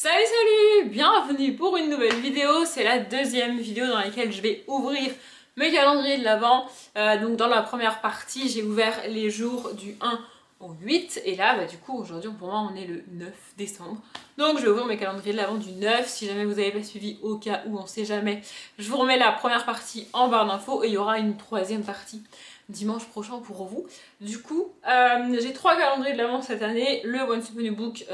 Salut, bienvenue pour une nouvelle vidéo. C'est la deuxième vidéo dans laquelle je vais ouvrir mes calendriers de l'Avent. Donc dans la première partie, j'ai ouvert les jours du 1 au 8. Et là, du coup, aujourd'hui, pour moi, on est le 9 décembre. Donc je vais ouvrir mes calendriers de l'Avent du 9. Si jamais vous n'avez pas suivi, au cas où, on sait jamais, je vous remets la première partie en barre d'infos. Et il y aura une troisième partie dimanche prochain pour vous. Du coup, j'ai 3 calendriers de l'Avent cette année. Le Once Upon a Book,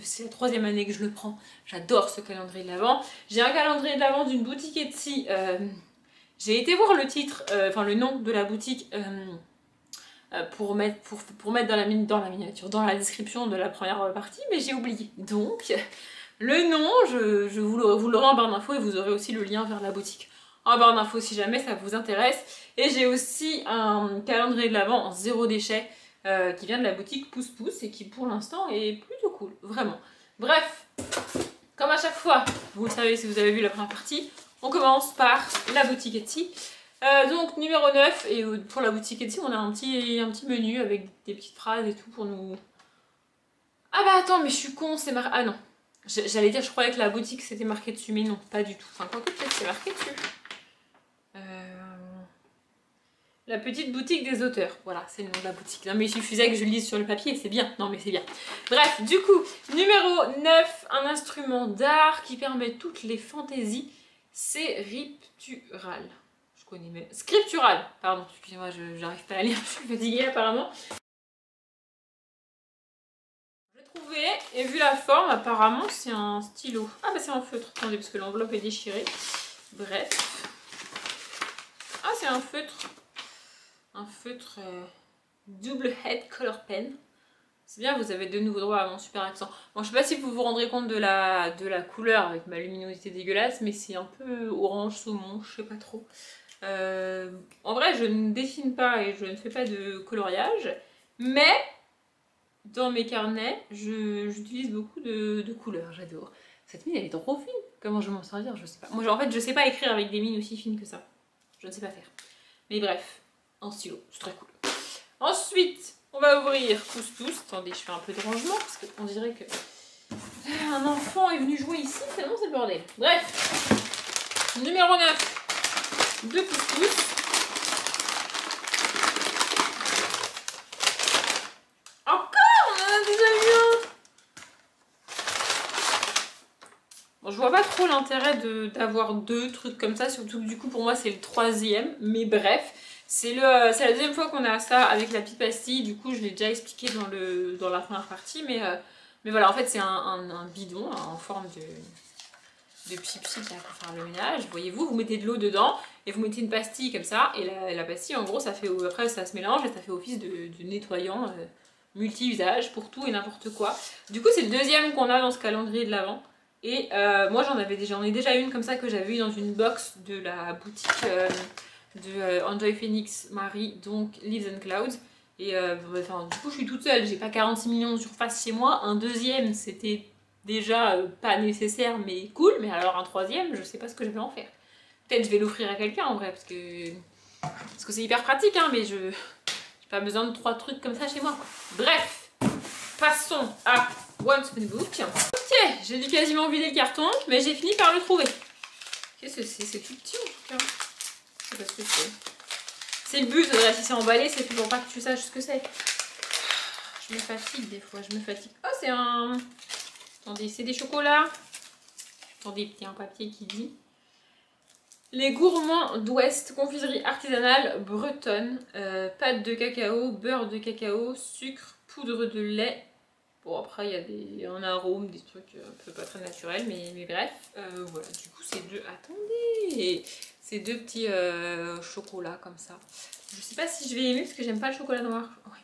c'est la 3e année que je le prends. J'adore ce calendrier de l'Avent. J'ai un calendrier de l'Avent d'une boutique Etsy. J'ai été voir le titre, le nom de la boutique pour mettre dans la miniature, dans la description de la première partie, mais j'ai oublié. Donc, le nom, vous l'aurez en barre d'infos et vous aurez aussi le lien vers la boutique en barre d'infos si jamais ça vous intéresse. Et j'ai aussi un calendrier de l'Avent en 0 déchet qui vient de la boutique Pouce Pouce et qui pour l'instant est plutôt cool, vraiment. Bref, comme à chaque fois, vous le savez si vous avez vu la première partie, on commence par la boutique Etsy. Donc numéro 9, et pour la boutique Etsy on a un petit menu avec des petites phrases et tout pour nous... Ah bah attends, mais je suis con, c'est marqué... Ah non, j'allais dire, je croyais que la boutique c'était marqué dessus, mais non, pas du tout. Enfin, quoi que peut-être c'est marqué dessus. La petite boutique des auteurs, voilà, c'est le nom de la boutique. Non mais il suffisait que je le lise sur le papier, c'est bien. Non mais c'est bien. Bref, du coup, numéro 9, un instrument d'art qui permet toutes les fantaisies. C'est Riptural. Je connais même... Scriptural, pardon, excusez-moi, j'arrive pas à lire, je suis fatiguée apparemment. Je l'ai trouvé, et vu la forme, apparemment c'est un stylo. Ah bah c'est un feutre, attendez, parce que l'enveloppe est déchirée. Bref. Ah c'est un feutre. Un feutre double head color pen. C'est bien, vous avez de nouveau droit à mon super accent. Bon, je sais pas si vous vous rendrez compte de la couleur avec ma luminosité dégueulasse, mais c'est un peu orange saumon, je sais pas trop. En vrai, je ne dessine pas et je ne fais pas de coloriage, mais dans mes carnets, j'utilise beaucoup de couleurs, j'adore. Cette mine, elle est trop fine. Comment je vais m'en servir, je sais pas. Moi, en fait, je sais pas écrire avec des mines aussi fines que ça. Je ne sais pas faire. Mais bref. En stylo, c'est très cool. Ensuite, on va ouvrir Pouce Pouce. Attendez, je fais un peu de rangement parce qu'on dirait que un enfant est venu jouer ici, tellement c'est le bordel. Bref, numéro 9 de Pouce Pouce. Encore, on en a déjà eu un. Bon, je vois pas trop l'intérêt d'avoir 2 trucs comme ça, surtout que du coup pour moi c'est le 3e, mais bref. C'est la deuxième fois qu'on a ça avec la pipe pastille, du coup je l'ai déjà expliqué dans la première partie, mais voilà, en fait c'est un bidon en forme de pipe pour faire le ménage, voyez-vous, vous mettez de l'eau dedans et vous mettez une pastille comme ça, et la pastille en gros ça fait, après ça se mélange et ça fait office de nettoyant multi-usage pour tout et n'importe quoi. Du coup c'est le deuxième qu'on a dans ce calendrier de l'Avent, et moi j'en ai déjà une comme ça que j'avais eu dans une box de la boutique... de Enjoy Phoenix Marie, donc Leaves and Clouds. Et du coup je suis toute seule, j'ai pas 46 millions de surface chez moi. Un deuxième c'était déjà pas nécessaire mais cool, mais alors un troisième je sais pas ce que je vais en faire. Peut-être je vais l'offrir à quelqu'un en vrai parce que c'est hyper pratique, hein, mais j'ai pas besoin de 3 trucs comme ça chez moi quoi. Bref, passons à Once Upon a Book. Ok, j'ai dû quasiment vider le carton mais j'ai fini par le trouver. Qu'est-ce que c'est tout petit en tout cas. Je sais pas ce que c'est. C'est le but, si c'est emballé, c'est fait pour pas que tu saches ce que c'est. Je me fatigue des fois, je me fatigue. Oh, c'est un... Attendez, c'est des chocolats. Attendez, il y a un papier qui dit... Les gourmands d'Ouest, confiserie artisanale bretonne, pâte de cacao, beurre de cacao, sucre, poudre de lait. Bon, après, il y a un arôme, des trucs un peu pas très naturels, mais bref. Voilà, du coup, c'est deux... Attendez, ces 2 petits chocolats comme ça. Je sais pas si je vais aimer parce que j'aime pas le chocolat noir. Ouais.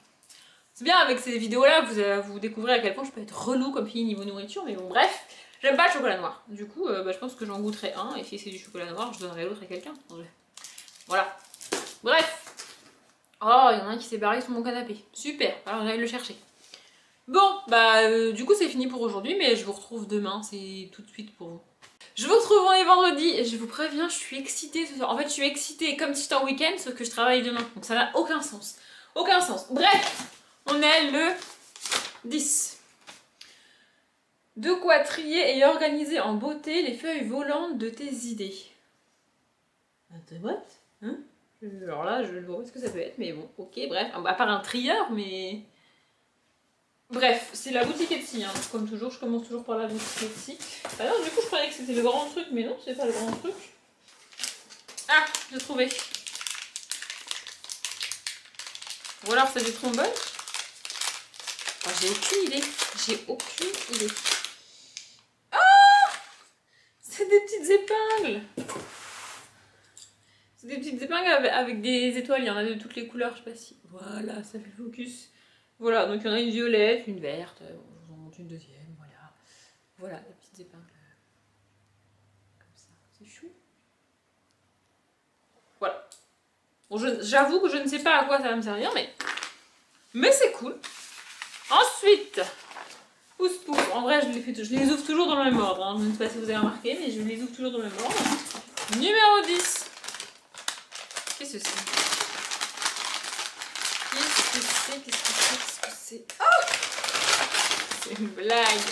C'est bien avec ces vidéos là, vous découvrez à quel point je peux être relou comme fille niveau nourriture, mais bon bref, j'aime pas le chocolat noir. Du coup, je pense que j'en goûterai un, et si c'est du chocolat noir, je donnerai l'autre à quelqu'un. Voilà. Bref. Oh, il y en a un qui s'est barré sur mon canapé. Super, alors j'allais le chercher. Bon, du coup c'est fini pour aujourd'hui, mais je vous retrouve demain, c'est tout de suite pour vous. Je vous retrouve on est vendredi et je vous préviens, je suis excitée ce soir. En fait, je suis excitée comme si j'étais en week-end, sauf que je travaille demain. Donc ça n'a aucun sens. Aucun sens. Bref, on est le 10. De quoi trier et organiser en beauté les feuilles volantes de tes idées. What? Hein? Alors là, je ne vois pas ce que ça peut être, mais bon, ok, bref. À part un trieur, mais... Bref, c'est la boutique Etsy, hein. Comme toujours, je commence toujours par la boutique Etsy. Alors, du coup, je croyais que c'était le grand truc, mais non, c'est pas le grand truc. Ah, j'ai trouvé. Ou alors c'est des trombones. Oh, j'ai aucune idée. J'ai aucune idée. Oh, c'est des petites épingles. C'est des petites épingles avec des étoiles. Il y en a de toutes les couleurs, je sais pas si... Voilà, ça fait focus. Voilà, donc il y en a une violette, une verte. Je vous en montre une deuxième, voilà. Voilà, les petites épingles. Comme ça, c'est chou. Voilà. Bon, j'avoue que je ne sais pas à quoi ça va me servir, mais c'est cool. Ensuite, pouce pouce. En vrai, je les ouvre toujours dans le même ordre. Hein. Je ne sais pas si vous avez remarqué, mais je les ouvre toujours dans le même ordre. Numéro 10. Qu'est-ce que c'est? Qu'est-ce que c'est? Oh, c'est une blague.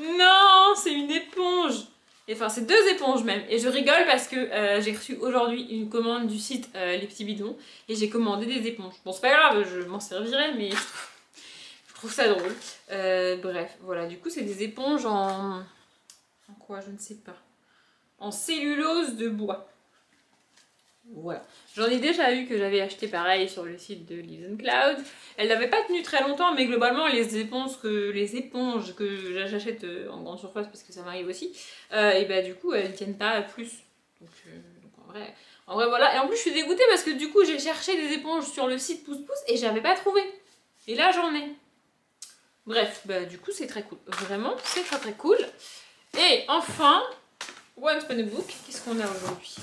Non, c'est une éponge. Enfin, c'est 2 éponges même. Et je rigole parce que j'ai reçu aujourd'hui une commande du site Les Petits Bidons. Et j'ai commandé des éponges. Bon, c'est pas grave, je m'en servirai, mais je trouve ça drôle. Bref, voilà. Du coup, c'est des éponges en quoi? Je ne sais pas. En cellulose de bois. Voilà. J'en ai déjà eu que j'avais acheté pareil sur le site de Lives & Cloud. Elle n'avait pas tenu très longtemps, mais globalement les éponges que j'achète en grande surface, parce que ça m'arrive aussi, et bah du coup elles ne tiennent pas plus. Donc en vrai voilà. Et en plus je suis dégoûtée parce que du coup j'ai cherché des éponges sur le site Pouce Pouce et j'avais pas trouvé. Et là j'en ai. Bref, bah du coup c'est très cool. Vraiment c'est très très cool. Et enfin, Once Upon a Book, qu'est-ce qu'on a aujourd'hui?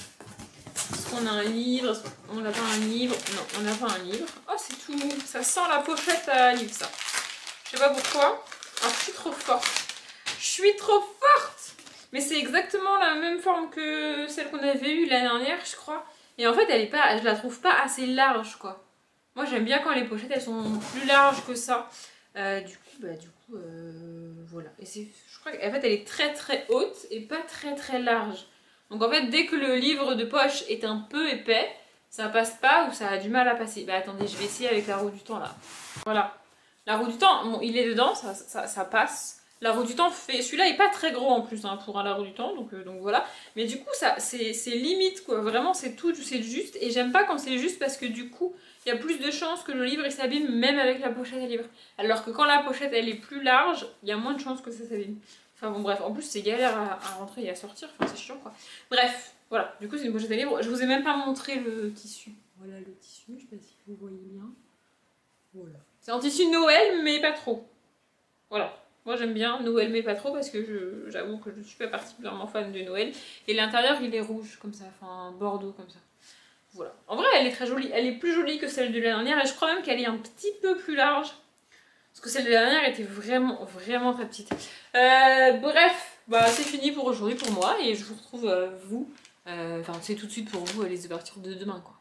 Est-ce qu'on a un livre? On n'a pas un livre? Non, on n'a pas un livre. Oh, c'est tout mou. Ça sent la pochette à livre, ça. Je sais pas pourquoi. Ah, je suis trop forte. Je suis trop forte! Mais c'est exactement la même forme que celle qu'on avait eue l'année dernière, je crois. Et en fait, je la trouve pas assez large, quoi. Moi, j'aime bien quand les pochettes, elles sont plus larges que ça. Voilà. Et je crois qu'en fait, elle est très très haute et pas très très large. Donc en fait, dès que le livre de poche est un peu épais, ça passe pas ou ça a du mal à passer. Bah attendez, je vais essayer avec la roue du temps là. Voilà. La roue du temps, bon, il est dedans, ça passe. La roue du temps fait... Celui-là est pas très gros en plus hein, pour la roue du temps, donc voilà. Mais du coup, c'est limite quoi. Vraiment, c'est tout, c'est juste. Et j'aime pas quand c'est juste parce que du coup, il y a plus de chances que le livre il s'abîme même avec la pochette à livre. Alors que quand la pochette elle est plus large, il y a moins de chances que ça s'abîme. Enfin bon bref, en plus c'est galère à rentrer et à sortir, enfin c'est chiant quoi. Bref, voilà, du coup c'est une pochette à livre. Je vous ai même pas montré le tissu. Voilà le tissu, je sais pas si vous voyez bien. Voilà. C'est un tissu Noël mais pas trop. Voilà. Moi j'aime bien Noël mais pas trop parce que j'avoue que je suis pas particulièrement fan de Noël. Et l'intérieur il est rouge comme ça, enfin bordeaux comme ça. Voilà. En vrai elle est très jolie, elle est plus jolie que celle de la dernière et je crois même qu'elle est un petit peu plus large. Parce que celle de la dernière était vraiment, vraiment très petite. Bref, bah, c'est fini pour aujourd'hui pour moi. Et je vous retrouve vous. Enfin, c'est tout de suite pour vous les ouvertures de demain, quoi.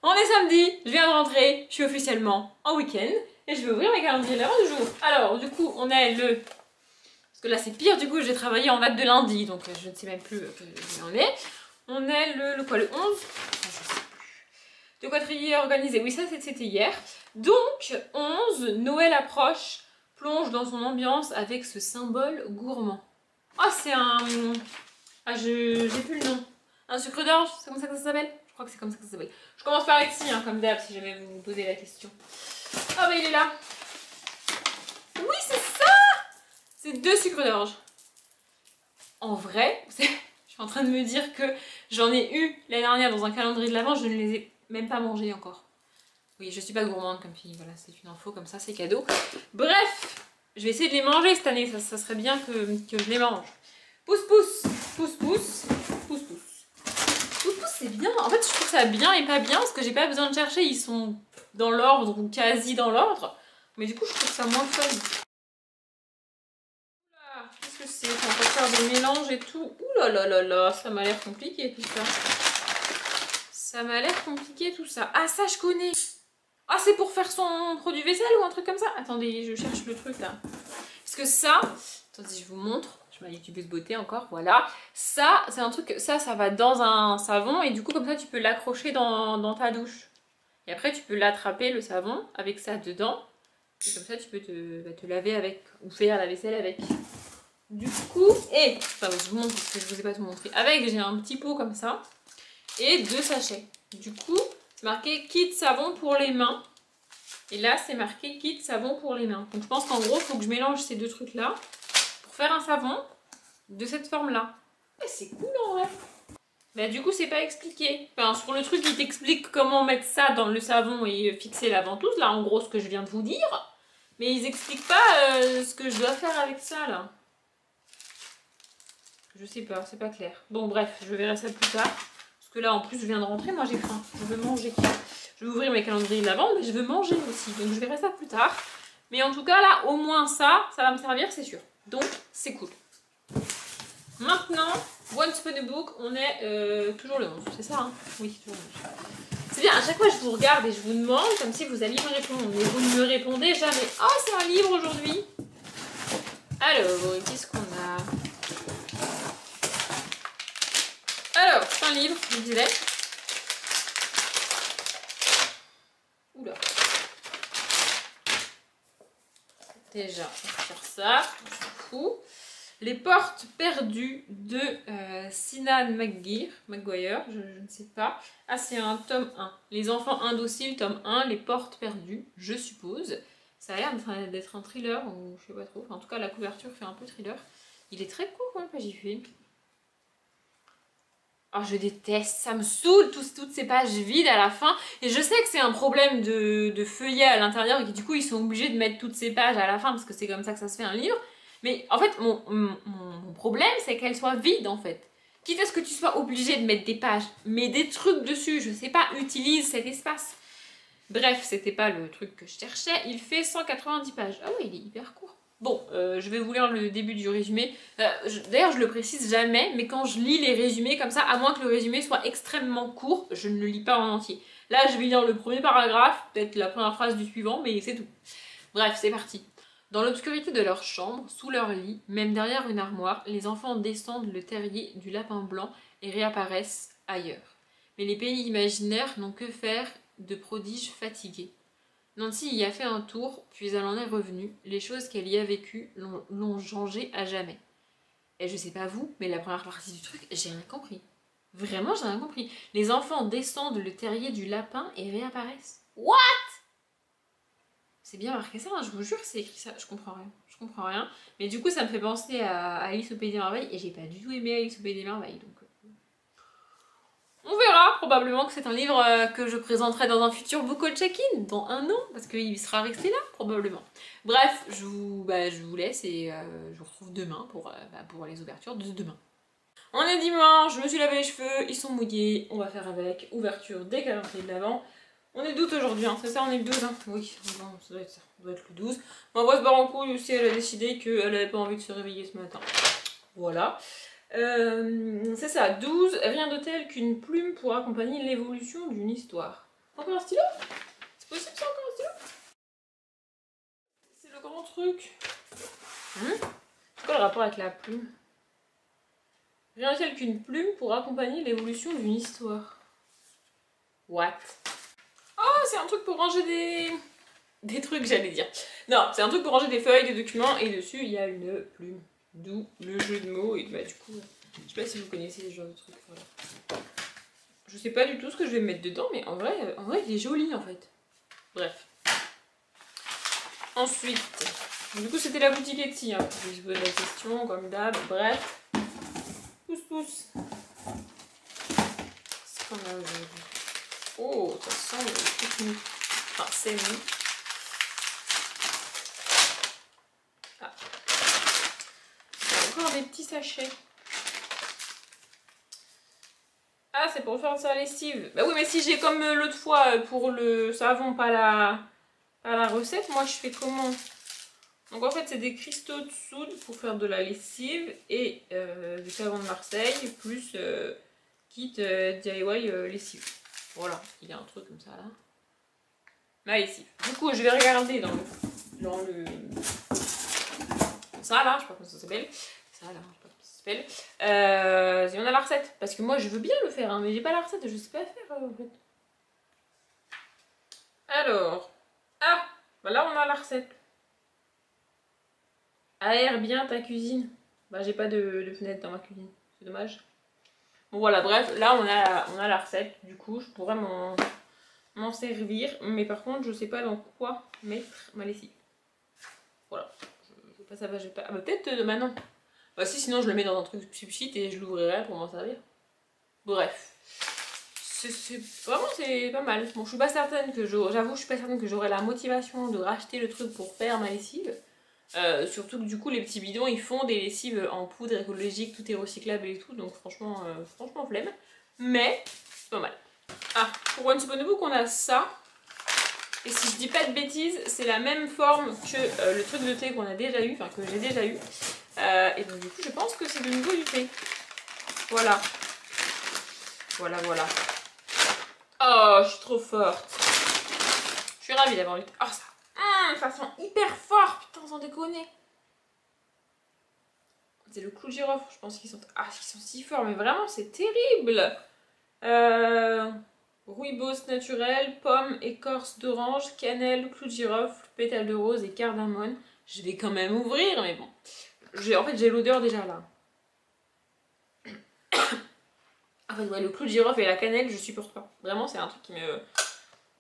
On est samedi, je viens de rentrer. Je suis officiellement en week-end. Et je vais ouvrir mes calendriers l'heure du jour. Alors, du coup, on est le... Parce que là, c'est pire, du coup, j'ai travaillé en date de lundi. Donc, je ne sais même plus où on est. On est le quoi, le 11 enfin, je sais plus. De quoi trier organisé. Oui, ça, c'était hier. Donc, 11, Noël approche, plonge dans son ambiance avec ce symbole gourmand. Oh, c'est un... Ah, j'ai plus le nom. Un sucre d'orge, c'est comme ça que ça s'appelle? Je crois que c'est comme ça que ça s'appelle. Je commence par Etsy, hein, comme d'hab, si jamais vous me posez la question. Ah, bah il est là. Oui, c'est ça! C'est 2 sucres d'orge. En vrai, je suis en train de me dire que j'en ai eu l'année dernière dans un calendrier de l'Avent, je ne les ai même pas mangés encore. Oui, je suis pas gourmande comme fille, voilà, c'est une info comme ça, c'est cadeau. Bref, je vais essayer de les manger cette année, ça serait bien que je les mange. Pouce pouce, pouce pouce, pouce pouce. Pouce pouce c'est bien, en fait je trouve ça bien et pas bien parce que j'ai pas besoin de chercher, ils sont dans l'ordre ou quasi dans l'ordre. Mais du coup je trouve ça moins fun. Oula, qu'est-ce que c'est? On va faire des mélanges et tout. Ouh là là là là, ça m'a l'air compliqué tout ça. Ça m'a l'air compliqué tout ça. Ah ça je connais. Ah, c'est pour faire son produit vaisselle ou un truc comme ça? Attendez, je cherche le truc là. Parce que ça... Si je vous montre, je mets youtubeuse beauté encore, voilà. Ça, c'est un truc, ça va dans un savon et du coup comme ça tu peux l'accrocher dans ta douche. Et après tu peux l'attraper le savon avec ça dedans. Et comme ça tu peux te laver avec ou faire la vaisselle avec. Du coup, enfin je vous montre parce que je vous ai pas tout montré. Avec j'ai un petit pot comme ça et 2 sachets. Du coup, c'est marqué kit savon pour les mains. Et là c'est marqué kit savon pour les mains. Donc je pense qu'en gros il faut que je mélange ces 2 trucs là. Faire un savon de cette forme là. C'est cool en vrai. Bah du coup c'est pas expliqué. Enfin sur le truc il t'explique comment mettre ça dans le savon et fixer la ventouse. Là en gros ce que je viens de vous dire. Mais ils expliquent pas ce que je dois faire avec ça là. Je sais pas, c'est pas clair. Bon bref, je verrai ça plus tard. Parce que là en plus je viens de rentrer, moi j'ai faim. Je veux manger. Je vais ouvrir mes calendriers de l'avant mais je veux manger aussi. Donc je verrai ça plus tard. Mais en tout cas là au moins ça va me servir c'est sûr. Donc, c'est cool. Maintenant, Once Upon a Book, on est toujours le 11, c'est ça hein? Oui, toujours le 11. C'est bien, à chaque fois je vous regarde et je vous demande comme si vous alliez me répondre. Mais vous ne me répondez jamais. Oh, c'est un livre aujourd'hui. Alors, qu'est-ce qu'on a? Alors, c'est un livre, je vous disais. Oula. Déjà, on va faire ça, on s'en fout. Les portes perdues de Sinan Maguire, je ne sais pas. Ah, c'est un tome 1. Les enfants indociles, tome 1, les portes perdues, je suppose. Ça a l'air d'être un thriller, ou je sais pas trop. Enfin, en tout cas, la couverture fait un peu thriller. Il est très cool, quand même, page il fait. Oh, je déteste, ça me saoule toutes ces pages vides à la fin. Et je sais que c'est un problème de feuillet à l'intérieur et que du coup, ils sont obligés de mettre toutes ces pages à la fin parce que c'est comme ça que ça se fait un livre. Mais en fait, mon problème, c'est qu'elle soit vide en fait. Quitte à ce que tu sois obligé de mettre des pages, mets des trucs dessus, je sais pas, utilise cet espace. Bref, c'était pas le truc que je cherchais. Il fait 190 pages. Ah ouais, il est hyper court. Bon, je vais vous lire le début du résumé. D'ailleurs, je le précise jamais, mais quand je lis les résumés comme ça, à moins que le résumé soit extrêmement court, je ne le lis pas en entier. Là, je vais lire le premier paragraphe, peut-être la première phrase du suivant, mais c'est tout. Bref, c'est parti. Dans l'obscurité de leur chambre, sous leur lit, même derrière une armoire, les enfants descendent le terrier du lapin blanc et réapparaissent ailleurs. Mais les pays imaginaires n'ont que faire de prodiges fatigués. Nancy y a fait un tour, puis elle en est revenue. Les choses qu'elle y a vécues l'ont changée à jamais. Et je sais pas vous, mais la première partie du truc, j'ai rien compris. Vraiment, j'ai rien compris. Les enfants descendent le terrier du lapin et réapparaissent. What? C'est bien marqué ça, hein, je vous jure que c'est écrit ça. Je comprends rien. Je comprends rien. Mais du coup, ça me fait penser à Alice au Pays des Merveilles. Et j'ai pas du tout aimé Alice au Pays des Merveilles. Donc, on verra. Probablement que c'est un livre que je présenterai dans un futur book haul check-in. Dans un an. Parce qu'il sera resté là, probablement. Bref, je vous laisse. Et je vous retrouve demain pour les ouvertures de demain. On est dimanche. Je me suis lavé les cheveux. Ils sont mouillés. On va faire avec. Ouverture des calendriers de l'Avent. On est d'août aujourd'hui, hein. C'est ça, on est le 12, hein. Oui, bon, ça doit être ça, ça doit être le 12. Ma voix se barre en couille aussi, elle a décidé qu'elle avait pas envie de se réveiller ce matin. Voilà. C'est ça, 12, rien de tel qu'une plume pour accompagner l'évolution d'une histoire. Encore un stylo? C'est possible ça, encore un stylo? C'est le grand truc. C'est quoi le rapport avec la plume? Rien de tel qu'une plume pour accompagner l'évolution d'une histoire. What? Oh, c'est un truc pour ranger des trucs, j'allais dire. Non, c'est un truc pour ranger des feuilles, des documents, et dessus, il y a une plume. D'où le jeu de mots, et bah du coup, je sais pas si vous connaissez ce genre de truc, voilà. Je sais pas du tout ce que je vais mettre dedans, mais en vrai il est joli, en fait. Bref. Ensuite, du coup, c'était la boutique Etsy, hein. Je me pose la question, comme d'hab, bref. Pousse. C'est qu'on a aujourd'hui. Oh, ça sent le truc mou. Enfin, c'est mou. Ah. Encore des petits sachets. Ah, c'est pour faire sa lessive. Bah oui, mais si j'ai comme l'autre fois pour le savon, pas la recette, moi je fais comment? Donc en fait, c'est des cristaux de soude pour faire de la lessive et du savon de Marseille, plus kit DIY lessive. Voilà, il y a un truc comme ça là. Ma lessive. Du coup, je vais regarder dans le ça là, je sais pas comment ça s'appelle. Ça là, je sais pas comment ça s'appelle. Et on a la recette. Parce que moi je veux bien le faire, hein, mais j'ai pas la recette, je sais pas faire en fait. Alors. Ah, bah là on a la recette. Aère bien ta cuisine. Bah j'ai pas de fenêtre dans ma cuisine, c'est dommage. Bon voilà, bref, là on a la recette, du coup je pourrais m'en servir. Mais par contre je sais pas dans quoi mettre ma lessive. Voilà, je sais pas, ça va, je vais pas... Ah bah peut-être maintenant. Bah si, sinon je le mets dans un truc subsite et je l'ouvrirai pour m'en servir. Bref. Vraiment c'est pas mal. Bon, je suis pas certaine que j'avoue, je suis pas certaine que j'aurai la motivation de racheter le truc pour faire ma lessive. Surtout que du coup les petits bidons ils font des lessives en poudre écologique, tout est recyclable et tout, donc franchement, franchement flemme. Mais c'est pas mal. Ah, pour Once Upon a Book on a ça. Et si je dis pas de bêtises, c'est la même forme que le truc de thé qu'on a déjà eu, enfin que j'ai déjà eu. Et donc du coup je pense que c'est le niveau du thé. Voilà. Voilà, voilà. Oh, je suis trop forte. Je suis ravie d'avoir eu. Oh, ça sent hyper fort, putain, sans déconner. C'est le clou de girofle, je pense qu'ils sont... Ah, ils sont si forts, mais vraiment, c'est terrible. Rooibos naturel, pomme, écorce d'orange, cannelle, clou de girofle, pétale de rose et cardamone. Je vais quand même ouvrir, mais bon. En fait, j'ai l'odeur déjà là. En fait, ouais, le clou de girofle et la cannelle, je supporte pas. Vraiment, c'est un truc qui me...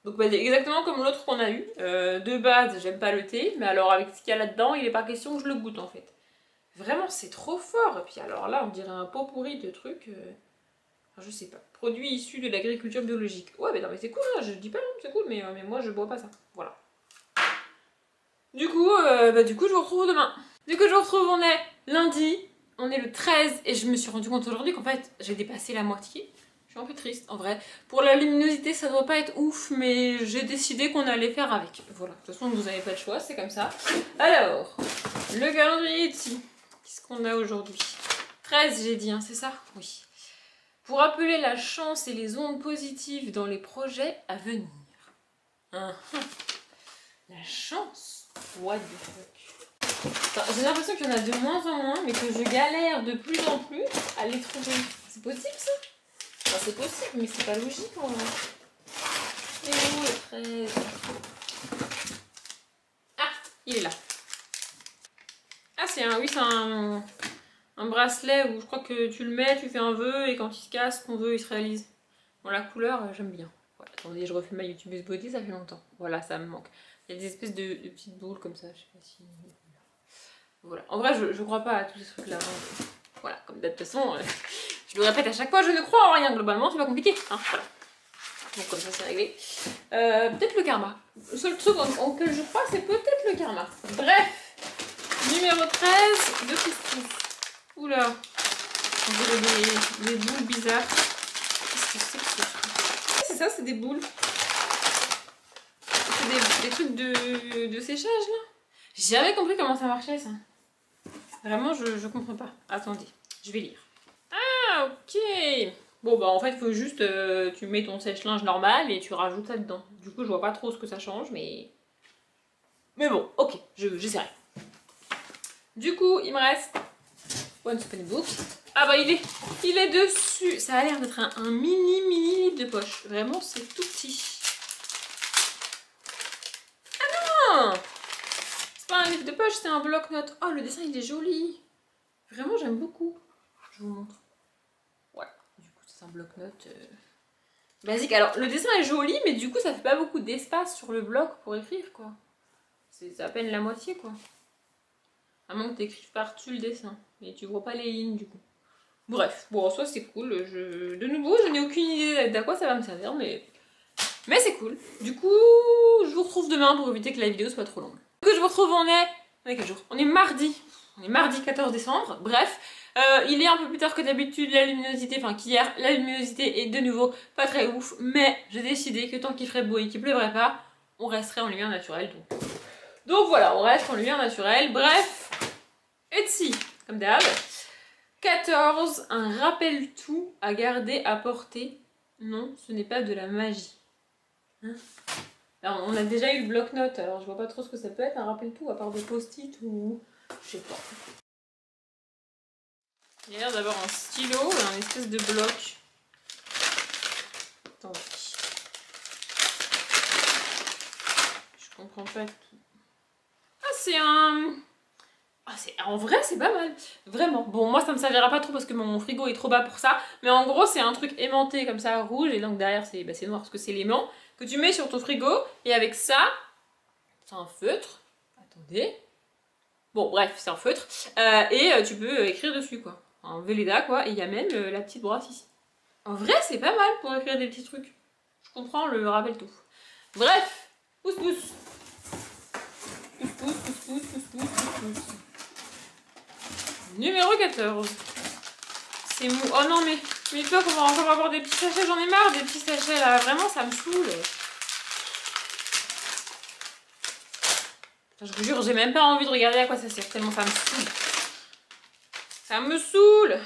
Donc, bah, exactement comme l'autre qu'on a eu. De base, j'aime pas le thé, mais alors avec ce qu'il y a là-dedans, il est pas question que je le goûte en fait. Vraiment, c'est trop fort. Et puis alors là, on dirait un pot pourri de trucs. Enfin, je sais pas. Produits issus de l'agriculture biologique. Ouais, mais non, mais c'est cool, hein, je dis pas non, c'est cool, mais moi je bois pas ça. Voilà. Du coup, je vous retrouve demain. On est lundi, on est le 13, et je me suis rendu compte aujourd'hui qu'en fait, j'ai dépassé la moitié. Je suis un peu triste, en vrai. Pour la luminosité, ça doit pas être ouf, mais j'ai décidé qu'on allait faire avec. Voilà, de toute façon, vous n'avez pas le choix, c'est comme ça. Alors, le calendrier est ici. Qu'est-ce qu'on a aujourd'hui? 13, j'ai dit, hein, c'est ça? Oui. Pour appeler la chance et les ondes positives dans les projets à venir. La chance? What the fuck? J'ai l'impression qu'il y en a de moins en moins, mais que je galère de plus en plus à les trouver. C'est possible ça? Enfin, c'est possible, mais c'est pas logique en vrai. Et où le 13? Ah, il est là. Ah, c'est un bracelet où je crois que tu le mets, tu fais un vœu et quand il se casse, ton vœu il se réalise. Bon, la couleur, j'aime bien. Voilà, attendez, je refais ma YouTubeuse beauté, ça fait longtemps. Voilà, ça me manque. Il y a des espèces de petites boules comme ça, je sais pas si... Voilà. En vrai, je crois pas à tous ces trucs-là. Voilà, comme de toute façon, je le répète à chaque fois, je ne crois en rien. Globalement, c'est pas compliqué. Hein, voilà. Donc comme ça, c'est réglé. Peut-être le karma. Le seul truc auquel je crois, c'est peut-être le karma. Bref, numéro 13 de Christine. Oula, on dirait des boules bizarres. Qu'est-ce que c'est que ce truc? C'est ça, c'est des boules. C'est des trucs de séchage là. J'ai jamais compris comment ça marchait ça. Vraiment, je comprends pas. Attendez, je vais lire. Ah, ok. Bon, bah en fait, il faut juste... tu mets ton sèche-linge normal et tu rajoutes ça dedans. Du coup, je vois pas trop ce que ça change, mais... Mais bon, ok, j'essaierai. Du coup, il me reste... Once Upon a Book. Ah bah, il est dessus. Ça a l'air d'être un mini livre de poche. Vraiment, c'est tout petit. Ah non! C'est pas un livre de poche, c'est un bloc-notes. Oh, le dessin, il est joli. Vraiment, j'aime beaucoup. Je vous montre. Voilà, du coup, c'est un bloc-notes basique. Alors, le dessin est joli, mais du coup, ça fait pas beaucoup d'espace sur le bloc pour écrire, quoi. C'est à peine la moitié, quoi. À moins que tu écrives par-dessus le dessin. Mais tu vois pas les lignes, du coup. Bref, bon, en soi, c'est cool. De nouveau, je n'ai aucune idée d'à quoi ça va me servir, mais c'est cool. Du coup, je vous retrouve demain pour éviter que la vidéo soit trop longue. Du coup, je vous retrouve, on est quel jour? On est mardi. On est mardi 14 décembre. Bref, il est un peu plus tard que d'habitude, la luminosité, enfin qu'hier, la luminosité est de nouveau pas très ouf, mais j'ai décidé que tant qu'il ferait beau et qu'il pleuvrait pas, on resterait en lumière naturelle. Donc voilà, on reste en lumière naturelle. Bref, Etsy, comme d'hab. 14, un rappel tout à garder à portée. Non, ce n'est pas de la magie. Hein? Alors, on a déjà eu le bloc-notes, alors je vois pas trop ce que ça peut être, un rappel tout, à part des post-it ou Je sais pas. Il y a l'air d'avoir un stylo et un espèce de bloc. Attendez. Je comprends pas tout. Ah, c'est un... Ah, en vrai, c'est pas mal. Vraiment. Bon, moi, ça me servira pas trop parce que mon frigo est trop bas pour ça. Mais en gros, c'est un truc aimanté comme ça, rouge. Et donc derrière, c'est noir parce que c'est l'aimant. Que tu mets sur ton frigo. Et avec ça, c'est un feutre. Attendez. Bon, bref, c'est un feutre. Et tu peux écrire dessus, quoi. Un Velleda, quoi. Et il y a même la petite brosse ici. En vrai, c'est pas mal pour écrire des petits trucs. Je comprends le rappel tout. Bref. Pousse, pousse. Pousse, pousse, pousse, pousse, pousse, pousse, pousse, pousse. Numéro 14. C'est mou. Oh non, mais toi, qu'on va encore avoir des petits sachets. J'en ai marre des petits sachets, là. Vraiment, ça me saoule. Je vous jure, j'ai même pas envie de regarder à quoi ça sert, tellement ça me saoule. Ça me saoule.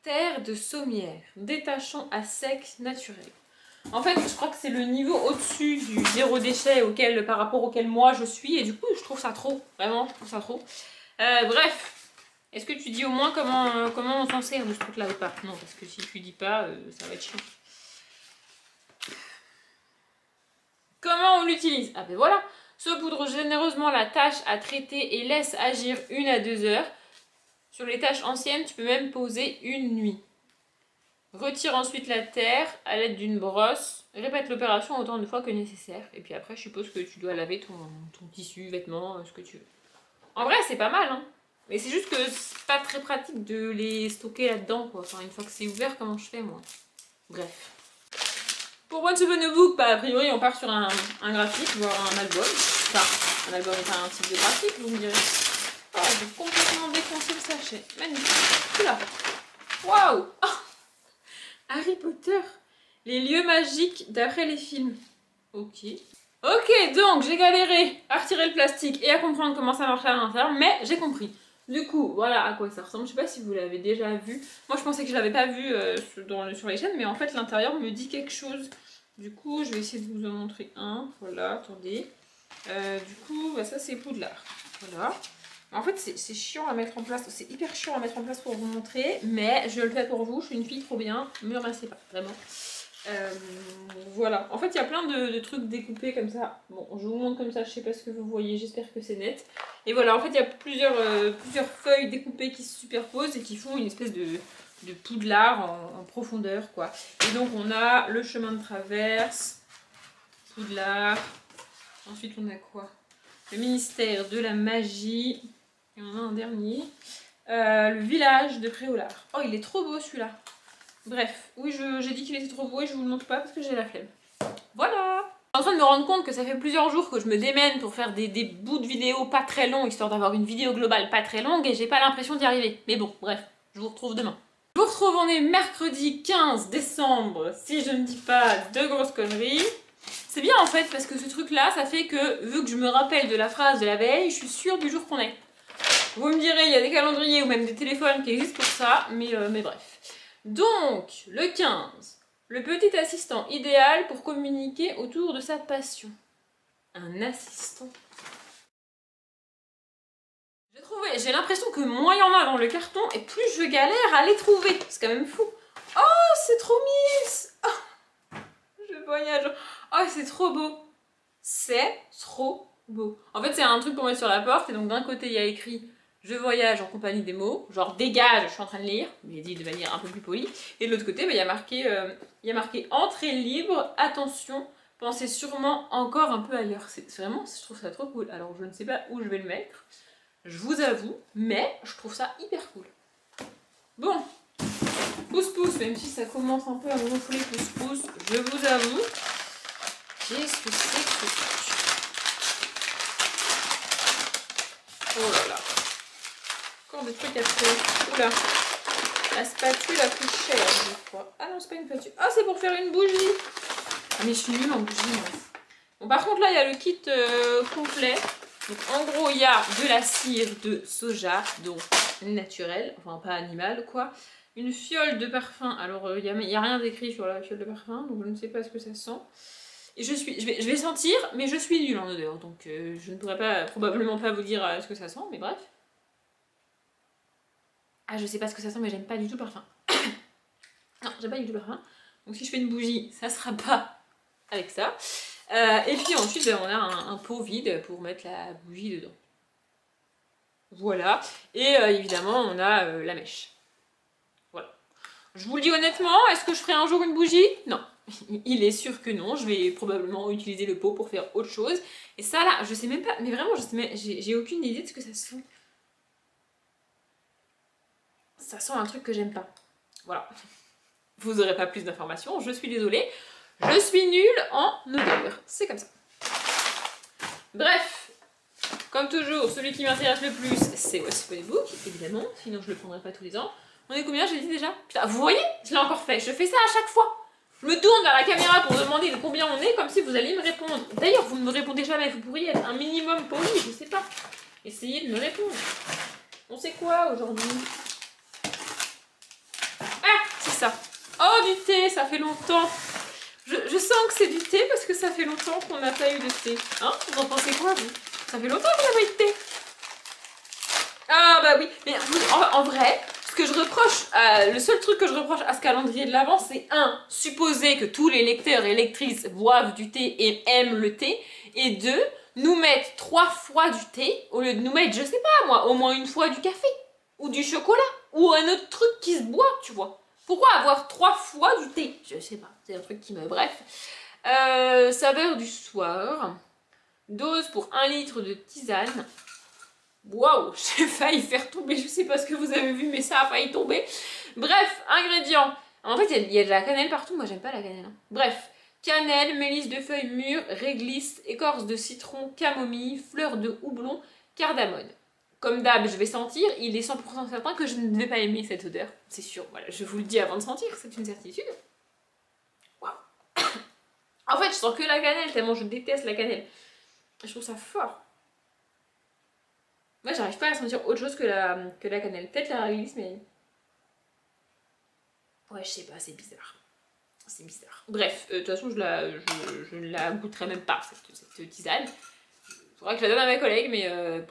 Terre de sommière, détachant à sec naturel. En fait, je crois que c'est le niveau au-dessus du zéro déchet par rapport auquel moi je suis. Et du coup, je trouve ça trop. Vraiment, je trouve ça trop. Bref. Est-ce que tu dis au moins comment on s'en sert de ce truc-là ou pas? Non, parce que si tu dis pas, ça va être chiant. Comment on l'utilise? Ah ben voilà. Saupoudre généreusement la tâche à traiter et laisse agir 1 à 2 heures. Sur les tâches anciennes, tu peux même poser une nuit. Retire ensuite la terre à l'aide d'une brosse. Répète l'opération autant de fois que nécessaire. Et puis après, je suppose que tu dois laver ton tissu, vêtements, ce que tu veux. En vrai, c'est pas mal, hein. Mais c'est juste que c'est pas très pratique de les stocker là-dedans, quoi. Enfin, une fois que c'est ouvert, comment je fais, moi? Bref. Pour Once Upon a Book, a priori, on part sur un graphique, voire un album. Enfin, un album est un type de graphique, vous me direz. Oh, j'ai complètement défoncé le sachet. Magnifique. Oula. Waouh. Oh. Harry Potter. Les lieux magiques d'après les films. Ok. Ok, donc j'ai galéré à retirer le plastique et à comprendre comment ça marche à l'intérieur, mais j'ai compris. Du coup, voilà à quoi ça ressemble. Je sais pas si vous l'avez déjà vu. Moi, je pensais que je l'avais pas vu sur les chaînes, mais en fait, l'intérieur me dit quelque chose. Du coup, je vais essayer de vous en montrer un. Voilà, attendez. Du coup, ça, c'est Poudlard. Voilà. En fait, c'est chiant à mettre en place. C'est hyper chiant à mettre en place pour vous montrer, mais je le fais pour vous. Je suis une fille trop bien. Me remerciez pas, vraiment. Voilà, en fait il y a plein de trucs découpés comme ça. Bon, je vous montre comme ça, je sais pas ce que vous voyez, j'espère que c'est net. Et voilà, en fait il y a plusieurs feuilles découpées qui se superposent et qui font une espèce de Poudlard en profondeur, quoi. Et donc on a le chemin de traverse, Poudlard, ensuite on a quoi? Le ministère de la magie, et on a un dernier, le village de Préolard. Oh, il est trop beau celui-là. Bref, oui, j'ai dit qu'il était trop beau et je vous le montre pas parce que j'ai la flemme. Voilà! Je suis en train de me rendre compte que ça fait plusieurs jours que je me démène pour faire des bouts de vidéos pas très longs, histoire d'avoir une vidéo globale pas très longue, et j'ai pas l'impression d'y arriver. Mais bon, bref, je vous retrouve demain. Je vous retrouve, on est mercredi 15 décembre, si je ne dis pas de grosses conneries. C'est bien en fait, parce que ce truc-là, ça fait que, vu que je me rappelle de la phrase de la veille, je suis sûre du jour qu'on est. Vous me direz, il y a des calendriers ou même des téléphones qui existent pour ça, mais bref. Donc, le 15, le petit assistant idéal pour communiquer autour de sa passion. Un assistant. J'ai l'impression que moins il y en a dans le carton et plus je galère à les trouver. C'est quand même fou. Oh, c'est trop mignon. Oh, je voyage. Oh, c'est trop beau. C'est trop beau. En fait, c'est un truc qu'on met sur la porte et donc d'un côté, il y a écrit je voyage en compagnie des mots, genre dégage, je suis en train de lire, mais dit de manière un peu plus polie. Et de l'autre côté, il y a marqué entrée libre, attention, pensez sûrement encore un peu ailleurs. C'est vraiment, je trouve ça trop cool. Alors je ne sais pas où je vais le mettre, je vous avoue, mais je trouve ça hyper cool. Bon, pouce pouce, même si ça commence un peu à me gonfler pouce pouce, je vous avoue, qu'est-ce que c'est que ce truc? Oh là là. Encore des trucs à faire. Oula. La spatule la plus chère, je crois. Ah non, c'est pas une spatule. Ah, c'est pour faire une bougie. Ah, mais je suis nulle en bougie, moi. Bon, par contre, là, il y a le kit complet. Donc, en gros, il y a de la cire de soja, donc naturelle, enfin pas animale, quoi. Une fiole de parfum. Alors, il n'y a rien d'écrit sur la fiole de parfum, donc je ne sais pas ce que ça sent. Et je vais sentir, mais je suis nulle en odeur, donc je ne pourrais probablement pas vous dire ce que ça sent, mais bref. Ah, je sais pas ce que ça sent, mais j'aime pas du tout le parfum. Non, j'aime pas du tout le parfum. Donc si je fais une bougie, ça sera pas avec ça. Et puis ensuite, on a un pot vide pour mettre la bougie dedans. Voilà. Et évidemment, on a la mèche. Voilà. Je vous le dis honnêtement, est-ce que je ferai un jour une bougie? Non. Il est sûr que non. Je vais probablement utiliser le pot pour faire autre chose. Et ça là, je sais même pas, mais vraiment, j'ai aucune idée de ce que ça sent. Ça sent un truc que j'aime pas. Voilà. Vous n'aurez pas plus d'informations, je suis désolée. Je suis nulle en odeur. C'est comme ça. Bref, comme toujours, celui qui m'intéresse le plus, c'est What's Funny Book, évidemment. Sinon, je le prendrai pas tous les ans. On est combien, j'ai dit déjà? Putain, vous voyez? Je l'ai encore fait. Je fais ça à chaque fois. Je me tourne vers la caméra pour demander de combien on est, comme si vous alliez me répondre. D'ailleurs, vous ne me répondez jamais. Vous pourriez être un minimum poli, je sais pas. Essayez de me répondre. On sait quoi aujourd'hui? Ah, c'est ça. Oh, du thé, ça fait longtemps. Je sens que c'est du thé parce que ça fait longtemps qu'on n'a pas eu de thé. Hein? Vous en pensez quoi, vous? Ça fait longtemps qu'on n'a pas eu de thé. Ah, bah oui. Mais en vrai, ce que je reproche, le seul truc que je reproche à ce calendrier de l'Avent, c'est supposer que tous les lecteurs et lectrices boivent du thé et aiment le thé. Et 2, nous mettre 3 fois du thé au lieu de nous mettre, je sais pas moi, au moins une fois du café. Ou du chocolat. Ou un autre truc qui se boit, tu vois. Pourquoi avoir 3 fois du thé? Je sais pas, c'est un truc qui me... Bref. Saveur du soir. Dose pour 1 litre de tisane. Waouh, j'ai failli faire tomber, je sais pas ce que vous avez vu, mais ça a failli tomber. Bref, ingrédients. En fait, il y a de la cannelle partout, moi j'aime pas la cannelle. Hein. Bref, cannelle, mélisse de feuilles mûres, réglisse, écorce de citron, camomille, fleur de houblon, cardamone. Comme d'hab, je vais sentir, il est 100% certain que je ne vais pas aimer cette odeur. C'est sûr, voilà, je vous le dis avant de sentir, c'est une certitude. Waouh. En fait, je sens que la cannelle, tellement je déteste la cannelle. Je trouve ça fort. Moi, j'arrive pas à sentir autre chose que la cannelle. Peut-être la réglisse, mais... Ouais, je sais pas, c'est bizarre. C'est bizarre. Bref, de toute façon, je ne la goûterai même pas, cette tisane. Il faudra que je la donne à mes collègues, mais... je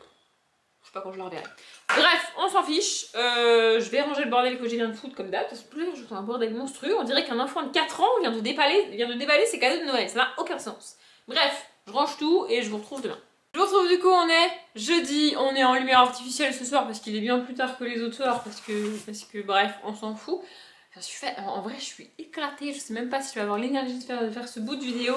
sais pas quand je la reverrai. Bref, on s'en fiche. Je vais ranger le bordel que j'ai viens de foutre comme date. Parce que plus je fais un bordel monstrueux. On dirait qu'un enfant de 4 ans vient de déballer ses cadeaux de Noël. Ça n'a aucun sens. Bref, je range tout et je vous retrouve demain. Je vous retrouve du coup, on est jeudi. On est en lumière artificielle ce soir parce qu'il est bien plus tard que les autres soirs. Parce que bref, on s'en fout. En vrai, je suis éclatée. Je sais même pas si je vais avoir l'énergie de faire ce bout de vidéo.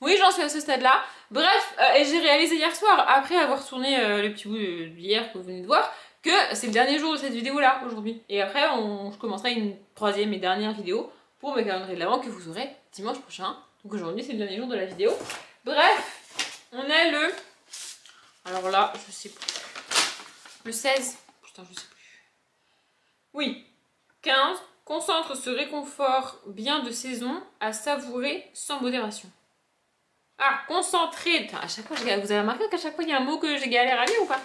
Oui, j'en suis à ce stade-là. Bref, et j'ai réalisé hier soir, après avoir tourné le petit bout d'hier que vous venez de voir, que c'est le dernier jour de cette vidéo-là, aujourd'hui. Et après, je commencerai une 3e et dernière vidéo pour mes calendriers de l'Avent que vous aurez dimanche prochain. Donc aujourd'hui, c'est le dernier jour de la vidéo. Bref, on est le... Alors là, je sais plus. Le 16. Putain, je sais plus. Oui. 15. Concentre ce réconfort bien de saison à savourer sans modération. Ah, concentré. Putain, à chaque fois, vous avez remarqué qu'à chaque fois, il y a un mot que j'ai galère à lire ou pas?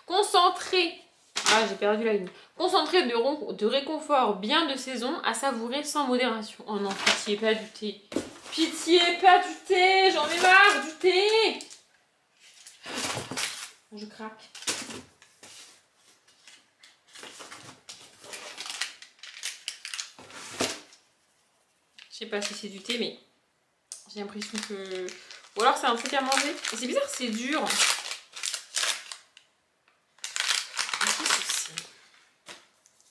Concentré. Ah, j'ai perdu la ligne. Concentré de réconfort bien de saison à savourer sans modération. Oh non, pitié, pas du thé. Pitié, pas du thé. J'en ai marre du thé. Je craque. Je sais pas si c'est du thé, mais j'ai l'impression que... Ou alors c'est un truc à manger. C'est bizarre, c'est dur.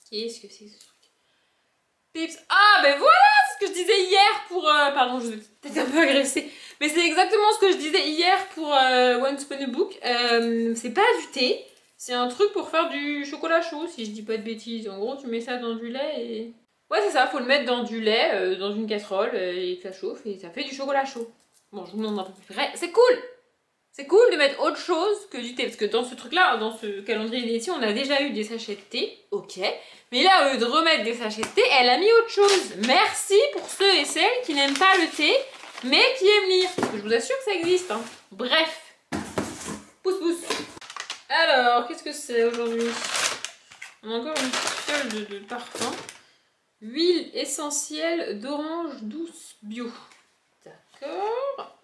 Qu'est-ce que c'est ce truc? Pips. Ah ben voilà, c'est ce que je disais hier pour... Pardon, je vais peut-être un peu agressée. Mais c'est exactement ce que je disais hier pour Once Upon a Book. C'est pas du thé. C'est un truc pour faire du chocolat chaud, si je dis pas de bêtises. En gros, tu mets ça dans du lait et... Ouais, c'est ça, faut le mettre dans du lait, dans une casserole, et que ça chauffe, et ça fait du chocolat chaud. Bon, je vous demande un peu plus près. C'est cool! C'est cool de mettre autre chose que du thé, parce que dans ce truc-là, dans ce calendrier ici, on a déjà eu des sachets de thé, ok. Mais là, au lieu de remettre des sachets de thé, elle a mis autre chose. Merci pour ceux et celles qui n'aiment pas le thé, mais qui aiment lire. Parce que je vous assure que ça existe, hein. Bref. Pouce pouce. Alors, qu'est-ce que c'est aujourd'hui? On a encore une petite fiole de parfum. Huile essentielle d'orange douce bio. D'accord.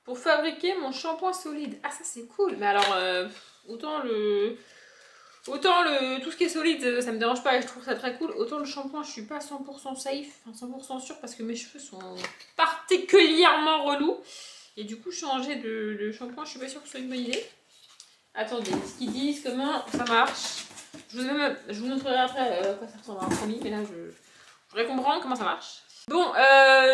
Pour fabriquer mon shampoing solide. Ah, ça c'est cool. Mais alors, autant le Autant tout ce qui est solide, ça me dérange pas et je trouve ça très cool. Autant le shampoing, je suis pas 100% safe, enfin 100% sûre parce que mes cheveux sont particulièrement relous. Et du coup, changer de shampoing, je suis pas sûre que ce soit une bonne idée. Attendez, ce qu'ils disent, comment ça marche. Je vous montrerai après quoi ça ressemble à un promis, mais là, je voudrais comprendre comment ça marche. Bon,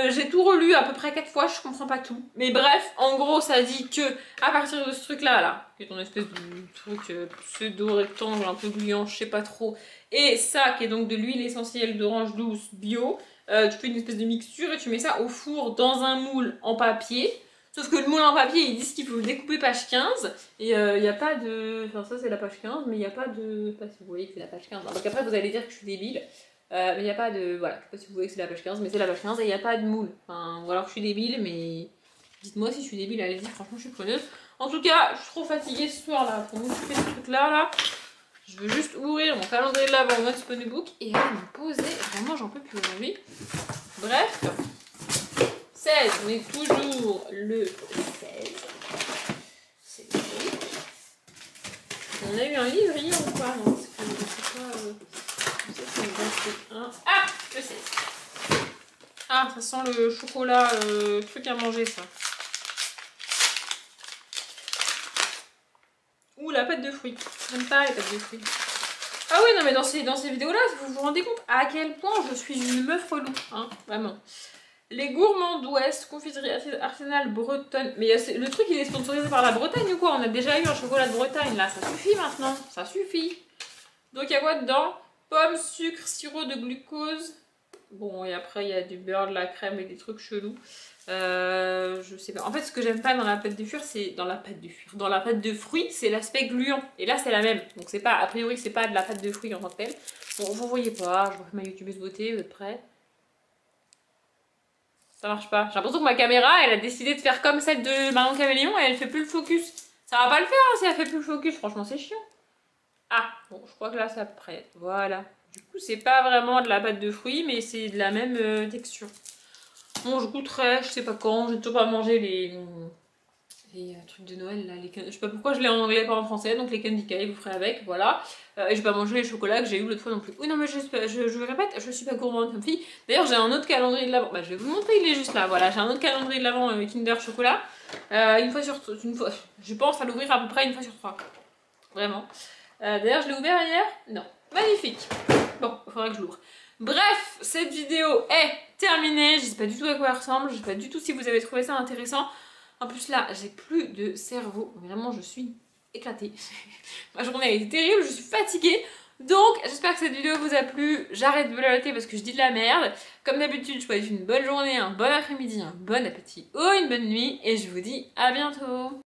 j'ai tout relu à peu près 4 fois, je comprends pas tout. Mais bref, en gros, ça dit que à partir de ce truc-là, là, qui est ton espèce de truc pseudo-rectangle un peu gluant, je sais pas trop, et ça, qui est donc de l'huile essentielle d'orange douce bio, tu fais une espèce de mixture et tu mets ça au four dans un moule en papier. Sauf que le moule en papier, ils disent qu'il faut le découper page 15, et il n'y a pas de... Enfin, ça, c'est la page 15, mais il n'y a pas de... Je sais pas si vous voyez que c'est la page 15. Donc après, vous allez dire que je suis débile. Mais il n'y a pas de... Voilà, je sais pas si vous voyez que c'est la page 15, mais c'est la page 15 et il n'y a pas de moule. Enfin, ou alors je suis débile, mais... Dites-moi si je suis débile, allez-y, franchement, je suis preneuse. En tout cas, je suis trop fatiguée ce soir, là, pour m'occuper de ce truc-là, là. Je veux juste ouvrir mon calendrier de l'avant en mode Spunnybook et aller me poser. Vraiment, j'en peux plus aujourd'hui. Bref... 16, on est toujours le 16. C'est bon. On a eu un livrier ou pas? Non, c'est pas. Je sais que c'est 21. Ah, le 16. Ah, ça sent le chocolat, truc à manger, ça. Ouh, la pâte de fruits. J'aime pas les pâtes de fruits. Ah oui, non, mais dans ces vidéos-là, vous vous rendez compte à quel point je suis une meuf relou, hein, vraiment. Les gourmands d'Ouest, confiserie artisanale bretonne. Mais le truc, il est sponsorisé par la Bretagne ou quoi? On a déjà eu un chocolat de Bretagne, là. Ça suffit maintenant. Ça suffit. Donc, il y a quoi dedans? Pommes, sucre, sirop de glucose. Bon, et après, il y a du beurre, de la crème et des trucs chelous. Je sais pas. En fait, ce que j'aime pas dans la pâte de fruits, c'est... Dans la pâte de fruits, c'est l'aspect gluant. Et là, c'est la même. Donc, c'est pas... A priori, c'est pas de la pâte de fruits en tant que telle. Bon, vous voyez pas. Je vois ma youtubeuse beauté. Vous êtes prêts? Ça marche pas. J'ai l'impression que ma caméra, elle a décidé de faire comme celle de Marion Caméléon et elle fait plus le focus. Ça va pas le faire hein, si elle fait plus le focus. Franchement, c'est chiant. Ah, bon, je crois que là, ça prête. Voilà. Du coup, c'est pas vraiment de la pâte de fruits, mais c'est de la même texture. Bon, je goûterai, je sais pas quand. J'ai toujours pas mangé les trucs de Noël là. Je sais pas pourquoi je l'ai en anglais, pas en français. Donc les candy cane, vous ferez avec, voilà. Et je vais pas manger les chocolats que j'ai eu l'autre fois non plus. Oui, non, mais je répète, je suis pas gourmande comme fille. D'ailleurs, j'ai un autre calendrier de l'avant. Bah, je vais vous montrer, il est juste là. Voilà, j'ai un autre calendrier de l'avant Kinder chocolat. Je pense à l'ouvrir à peu près une fois sur 3. Vraiment. D'ailleurs, je l'ai ouvert hier. Non. Magnifique. Bon, il faudra que je l'ouvre. Bref, cette vidéo est terminée. Je sais pas du tout à quoi elle ressemble. Je sais pas du tout si vous avez trouvé ça intéressant. En plus là, j'ai plus de cerveau. Vraiment, je suis éclatée. Ma journée a été terrible, je suis fatiguée. Donc, j'espère que cette vidéo vous a plu. J'arrête de vous la noter parce que je dis de la merde. Comme d'habitude, je vous souhaite une bonne journée, un bon après-midi, un bon appétit ou une bonne nuit. Et je vous dis à bientôt.